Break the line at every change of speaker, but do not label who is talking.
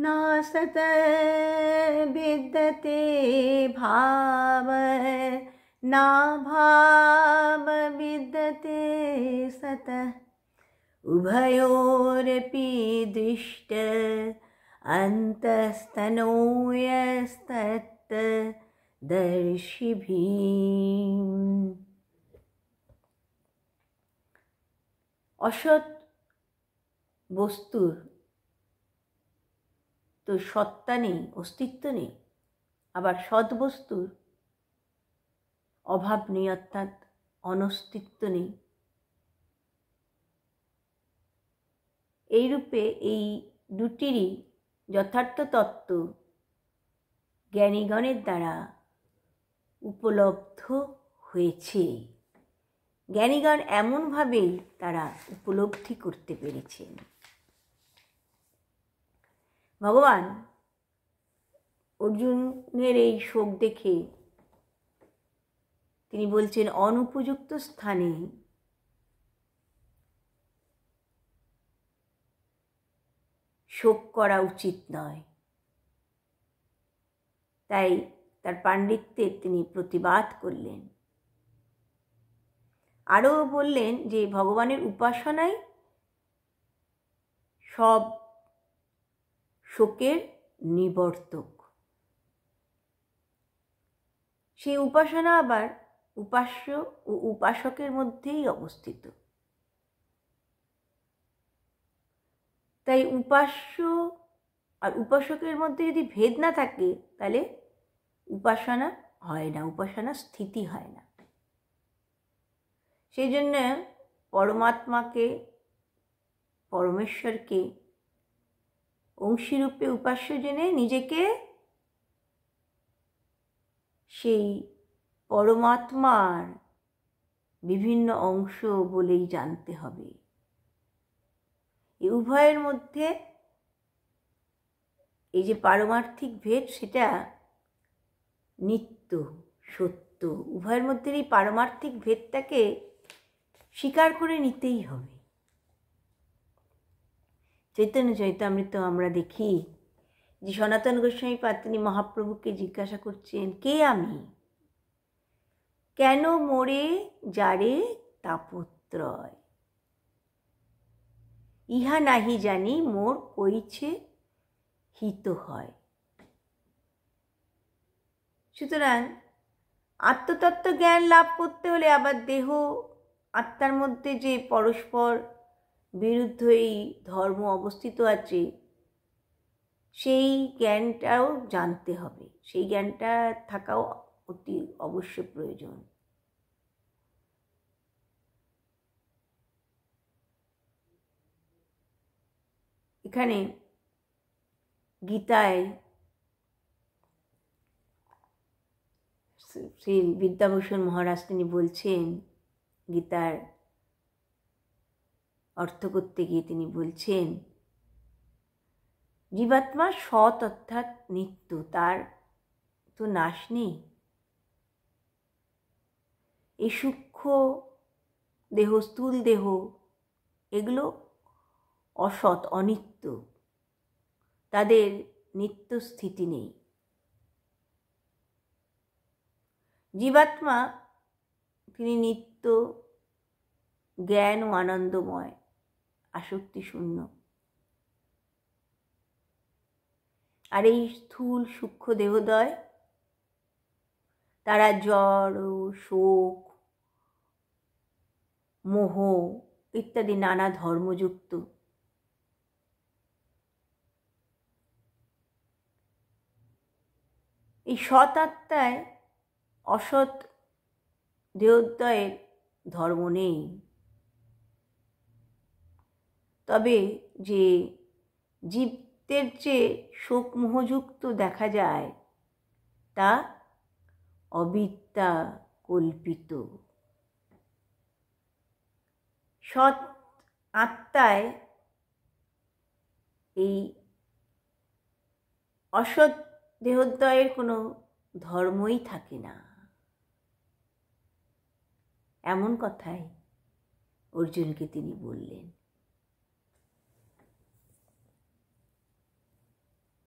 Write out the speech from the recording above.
नासत विद्यते भाव ना भाव विद्यते सत उभयोरपि दृष्ट अन्तस्तनोयस्तत् दर्शिभिः। অসৎ বস্তুর তো সত্তা নেই, অস্তিত্ব নেই, আবার সৎ বস্তুর অভাব নেই, অর্থাৎ অনস্তিত্ব নেই। এইরূপে এই দুটিরই যথার্থ তত্ত্ব জ্ঞানীগণের দ্বারা উপলব্ধ হয়েছে। জ্ঞানীগণ এমনভাবেই তারা উপলব্ধি করতে পেরেছেন। ভগবান অর্জুনের এই শোক দেখে তিনি বলছেন, অনুপযুক্ত স্থানে শোক করা উচিত নয়। তাই তার পাণ্ডিত্যের তিনি প্রতিবাদ করলেন। আরও বললেন যে ভগবানের উপাসনাই সব শোকের নিবর্তক। সেই উপাসনা আবার উপাস্য ও উপাসকের মধ্যেই অবস্থিত। তাই উপাস্য আর উপাসকের মধ্যে যদি ভেদ না থাকে তাহলে উপাসনা হয় না, উপাসনা স্থিতি হয় না। সেই জন্য পরমাত্মাকে, পরমেশ্বরকে অংশীরূপে উপাস্য জেনে নিজেকে সেই পরমাত্মার বিভিন্ন অংশ বলেই জানতে হবে। এই উভয়ের মধ্যে এই যে পারমার্থিক ভেদ, সেটা নিত্য সত্য। উভয়ের মধ্যে এই পারমার্থিক ভেদটাকে স্বীকার করে নিতেই হবে। চৈতন্য চরিতামৃত আমরা দেখি যে সনাতন গোস্বামী পাদ তিনি মহাপ্রভুকে জিজ্ঞাসা করছেন, কে আমি, কেন মোরে যারে তাপত্রয়, ইহা নাহি জানি মোর কইছে হিত হয়। সুতরাং আত্মতত্ত্ব জ্ঞান লাভ করতে হলে আবার দেহ আত্মার মধ্যে যে পরস্পর বিরুদ্ধ এই ধর্ম অবস্থিত আছে, সেই জ্ঞানটাও জানতে হবে। সেই জ্ঞানটা থাকাও অতি অবশ্য প্রয়োজন। এখানে গীতায় শ্রী বিদ্যাভূষণ মহারাজ তিনি বলছেন, গীতার অর্থ করতে গিয়ে তিনি বলছেন, জীবাত্মা সৎ অর্থাৎ নিত্য, তার তো নাশ নেই। এই সূক্ষ্ম দেহ, স্থূল দেহ, এগুলো অসৎ, অনিত্য, তাদের নিত্য স্থিতি নেই। জীবাত্মা তিনি নিত্য জ্ঞান ও আনন্দময়, আসক্তি শূন্য। আর এই স্থূল সূক্ষ্ম দেহদয়, তারা জড়, শোক, মোহ ইত্যাদি নানা ধর্মযুক্ত। এই সৎ আত্মায় অসৎ দেহোদ্বয়ের ধর্ম নেই। তবে যে জীবদের যে শোক মোহযুক্ত দেখা যায়, তা অবিদ্যা কল্পিত। সৎ আত্মায় এই অসৎ দেহোদ্বয়ের কোনো ধর্মই থাকে না, এমন কথাই অর্জুনকে তিনি বললেন।